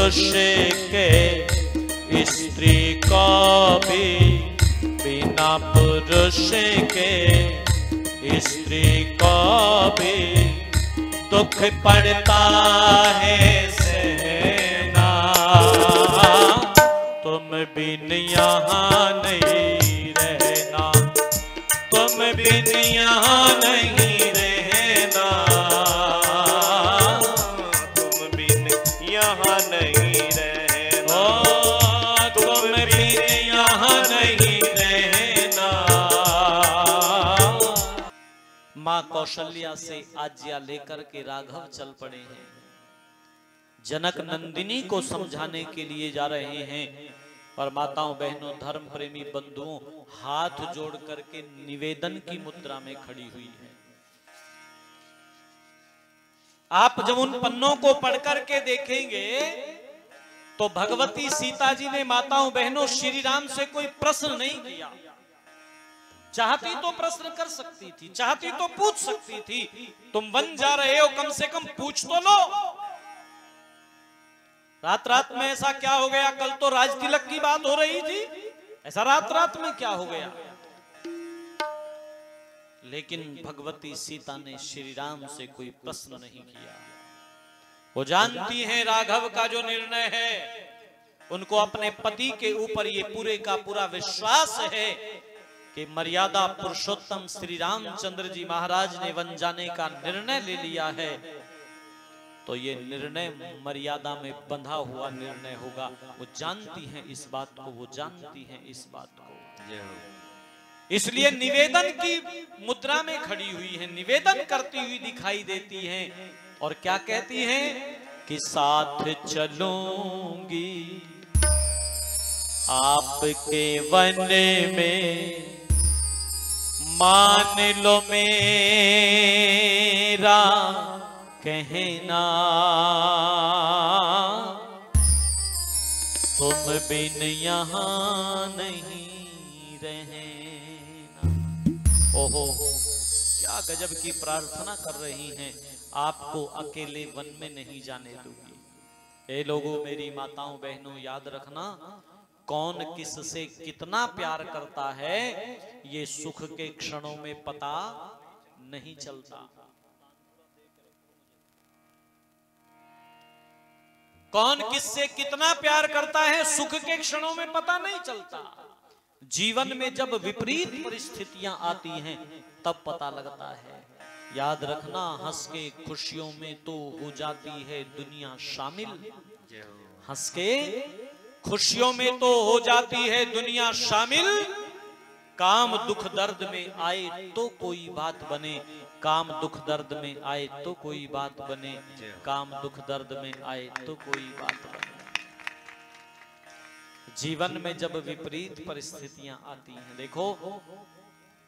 पुरुष के, स्त्री को भी बिना पुरुष के, स्त्री को भी दुख पड़ता है सहना। तुम बिन यहाँ नहीं रहना, तुम बिन यहाँ नहीं रहना, तुम बिन यहाँ नहीं रहना, तुम बिन यहाँ नहीं रहना। मां कौशल्या से आज्ञा लेकर के राघव चल पड़े हैं। जनक नंदिनी को समझाने के लिए जा रहे हैं। और माताओं बहनों धर्म प्रेमी बंधुओं हाथ जोड़ करके निवेदन की मुद्रा में खड़ी हुई है। आप जब उन पन्नों को पढ़ करके देखेंगे तो भगवती सीता जी ने माताओं बहनों श्री राम से कोई प्रश्न नहीं किया। चाहती तो प्रश्न कर सकती थी, चाहती तो पूछ सकती थी, तुम वन जा रहे हो कम से कम पूछ तो लो। रात रात में ऐसा क्या हो गया? कल तो राज तिलक की बात हो रही थी, ऐसा रात रात में क्या हो गया? लेकिन भगवती सीता ने श्री राम से कोई प्रश्न नहीं किया। वो जानती हैं राघव का जो निर्णय है, उनको अपने पति के ऊपर ये पूरे का पूरा विश्वास है कि मर्यादा पुरुषोत्तम श्री रामचंद्र जी महाराज ने वन जाने का निर्णय ले लिया है, तो ये निर्णय मर्यादा में बंधा हुआ निर्णय होगा। वो जानती हैं इस बात को, वो जानती हैं इस बात को, इसलिए निवेदन की मुद्रा में खड़ी हुई है, निवेदन करती हुई दिखाई देती हैं। और क्या कहती हैं कि साथ चलूंगी आपके वन में, मान लो मेरा कहना, तुम बिन यहाँ नहीं रहना। ओहो क्या गजब की प्रार्थना कर रही हैं, आपको अकेले वन में नहीं जाने दूंगी। ए लोगों, मेरी माताओं बहनों याद रखना, कौन किससे कितना प्यार करता है ये सुख के क्षणों में पता नहीं चलता। कौन किससे कितना प्यार करता है सुख के क्षणों में पता नहीं चलता। जीवन में जब विपरीत परिस्थितियां आती हैं तब पता लगता है। याद रखना, हंस के खुशियों में तो हो जाती है दुनिया शामिल, हंस के खुशियों में तो हो जाती है दुनिया शामिल, काम दुख दर्द में आए तो कोई बात बने, काम दुख दर्द में आए तो कोई बात बने, काम दुख दर्द में आए तो कोई बात बने। जीवन में जब विपरीत परिस्थितियां आती हैं, देखो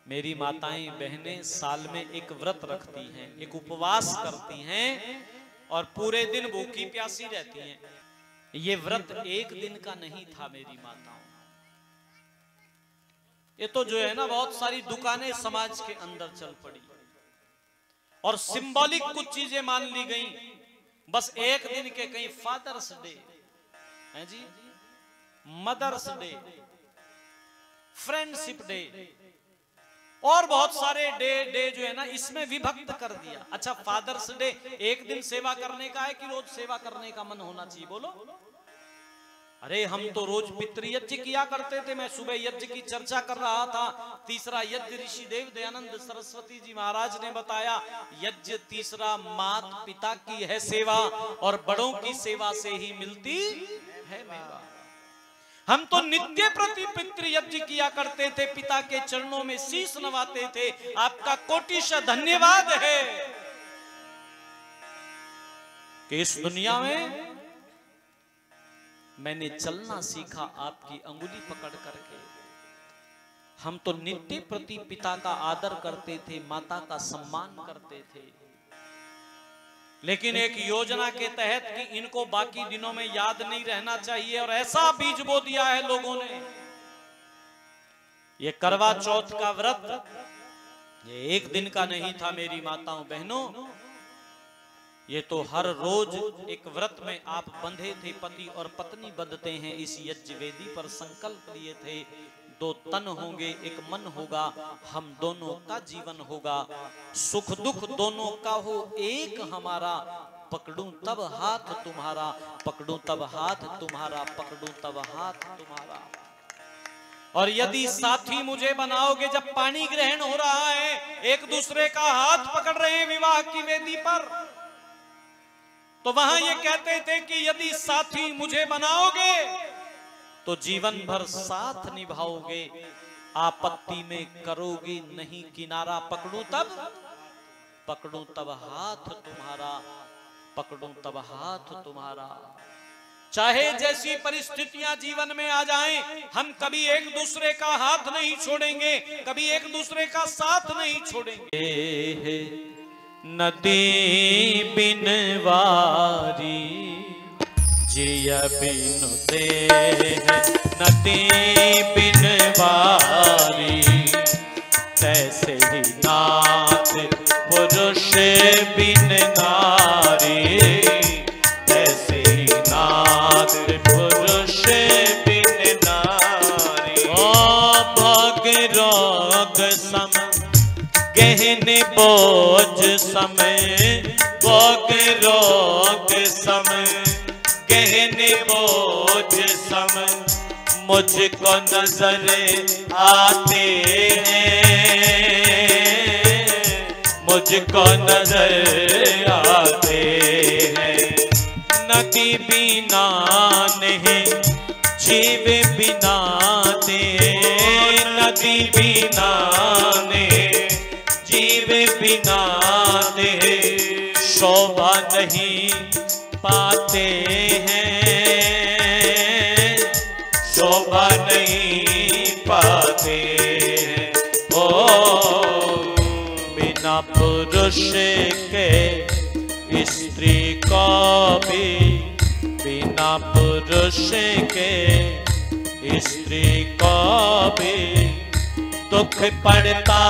मेरी माताएं बहनें साल में एक व्रत रखती हैं, एक उपवास करती हैं और पूरे दिन भूखी प्यासी रहती हैं। ये व्रत एक दिन का नहीं था मेरी माताओं, ये तो जो है ना बहुत सारी दुकानें समाज के अंदर चल पड़ी और सिंबॉलिक कुछ चीजें मान ली गई। बस एक दिन के कहीं फादर्स डे है जी, मदर्स डे, फ्रेंडशिप डे और बहुत सारे डे जो है ना इसमें विभक्त कर दिया। अच्छा, फादर्स डे एक दिन सेवा करने का है कि रोज सेवा करने का मन होना चाहिए? बोलो। अरे हम तो रोज पितृयज्ञ किया करते थे। मैं सुबह यज्ञ की चर्चा कर रहा था। तीसरा यज्ञ ऋषि देव दयानंद सरस्वती जी महाराज ने बताया, यज्ञ तीसरा मात पिता की है सेवा और बड़ों की सेवा से ही मिलती है मेवा। हम तो नित्य प्रति पितृयज्ञ किया करते थे, पिता के चरणों में शीश नवाते थे। आपका कोटिश धन्यवाद है कि इस दुनिया में मैंने चलना सीखा आपकी अंगुली पकड़ करके। हम तो नित्य प्रति पिता का आदर करते थे, माता का सम्मान करते थे, लेकिन एक योजना के तहत कि इनको बाकी दिनों में याद नहीं रहना चाहिए और ऐसा बीज बो दिया है लोगों ने। ये करवा चौथ का व्रत ये एक दिन का नहीं था मेरी माताओं बहनों, ये तो हर रोज एक व्रत में आप बंधे थे, पति और पत्नी बंधते हैं, इस यज्ञ वेदी पर संकल्प लिए थे, 2 तन होंगे, एक मन होगा, हम दोनों का जीवन होगा, सुख दुख दोनों का हो एक हमारा, पकड़ूं तब हाथ तुम्हारा, पकड़ूं तब हाथ तुम्हारा, पकड़ूं तब हाथ तुम्हारा। और यदि साथी मुझे बनाओगे, जब पानी ग्रहण हो रहा है, एक दूसरे का हाथ पकड़ रहे हैं विवाह की वेदी पर, तो वहां ये कहते थे कि यदि साथी मुझे बनाओगे तो जीवन भर साथ निभाओगे, आपत्ति में करोगे नहीं किनारा, पकड़ूं तब हाथ तुम्हारा, पकड़ूं तब हाथ तुम्हारा। चाहे जैसी परिस्थितियां जीवन में आ जाएं, हम कभी एक दूसरे का हाथ नहीं छोड़ेंगे, कभी एक दूसरे का साथ नहीं छोड़ेंगे। नदी बिन वारी जिया बिनु देह, नदी बिन वारी तैसे ही नाथ पुरुष बिन नारी, तैसे ही नाथ पुरुष बिन नारी। ओ भाग रोग सम गहन बोझ समय, भोग रोग सम गहन बोझ सम, मुझको नजर आते हैं, मुझको नजर आते हैं। नदी बिना नहीं जीव बिना दे, नदी बिना नहीं जीव बिना दे, शोभा नहीं पाते हैं, शोभा नहीं पाते हैं। ओ बिना पुरुष के स्त्री को भी, बिना पुरुष के स्त्री को भी दुख पड़ता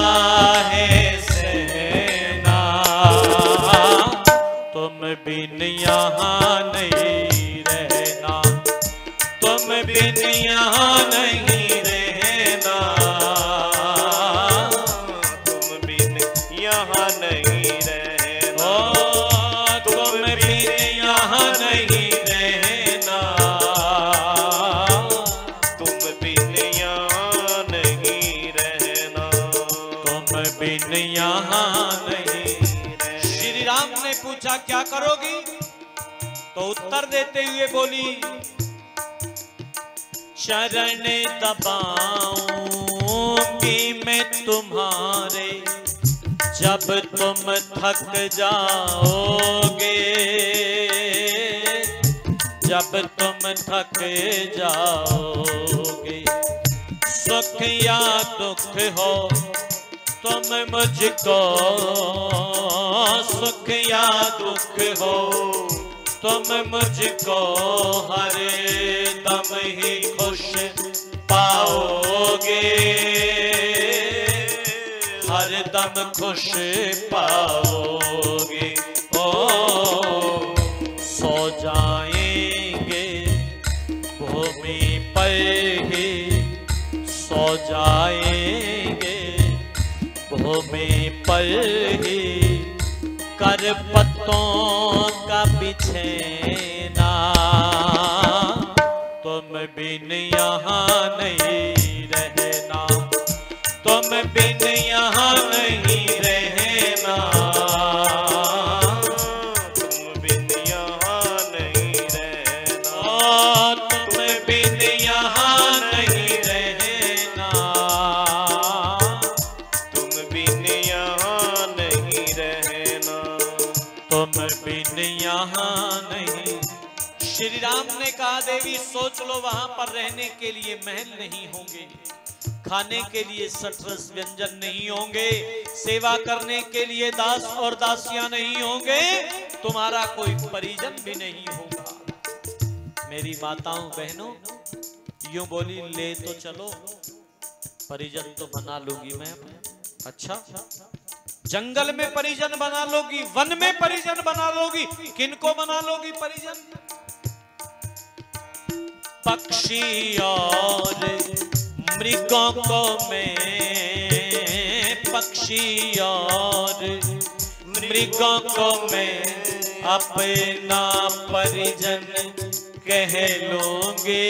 है सहना, तुम बिन यहाँ नहीं रहना, तुम बिन यहाँ नहीं रहना, तुम बिन यहाँ नहीं रहना, तुम बिन यहाँ नहीं रहना, तुम बिन यहाँ नहीं रहना, तुम बिन यहाँ नहीं। श्री राम ने पूछा क्या करोगी, तो उत्तर देते हुए बोली, शरण दबाऊंगी मैं तुम्हारे, जब तुम थक जाओगे, जब तुम थक जाओगे। सुख या दुख हो तुम मुझको, सुख या दुख हो तुम मुझको, हर दम ही खुश पाओगे, हर दम खुश पाओगे। ओ सो जाएंगे भूमि पर ही, सो जाएंगे भूमि पर ही, कर पत्तों का बिछेना, तुम बिन यहाँ नहीं रहना, तुम बिन यहाँ नहीं रहना, तुम बिन यहाँ नहीं रहना, तुम बिन यहाँ नहीं रहना, तुम बिन यहाँ नहीं रहना, तुम बिन यहाँ नहीं। श्री राम ने कहा देवी सोच लो, वहां पर रहने के लिए महल नहीं होंगे, खाने के लिए सटरस व्यंजन नहीं होंगे, सेवा करने के लिए दास और दासियां नहीं होंगे, तुम्हारा कोई परिजन भी नहीं होगा। मेरी माताओं बहनों यूं बोली, ले तो चलो, परिजन तो बना लूंगी मैं। अच्छा जंगल में परिजन बना लोगी, वन में परिजन बना लोगी, किनको बना लोगी परिजन? पक्षी और मृगों को मैं, पक्षी और मृगों को मैं अपना परिजन कह लूंगी,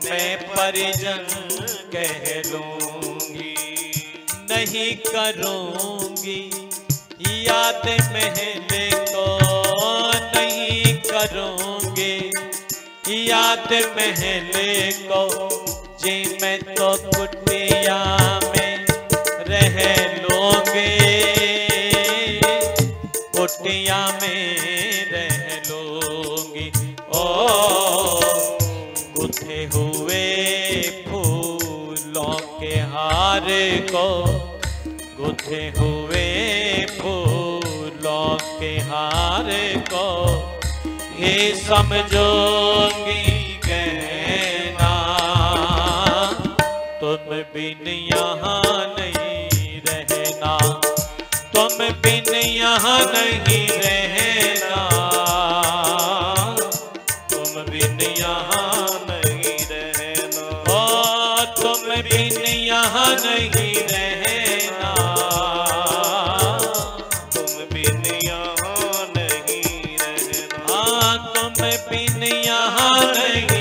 मैं परिजन कह लूंगी। नहीं करूंगी याद महल को, नहीं करूंगी याद महल को, जी मैं तो कुटिया में रह लूंगी, कुटिया में रह लूंगी। ओ गुथे हुए फूलों के हार को, गुथे हुए फूलों के हार को, हे समझोगी कहना, तुम बिन यहाँ नहीं रहना, तुम बिन यहाँ नहीं रहना, तुम बिन यहाँ नहीं रहना, ओ तुम बिन यहाँ नहीं रहना, तुम बिन यहाँ नहीं रहना, हाँ तुम बिन यहाँ नहीं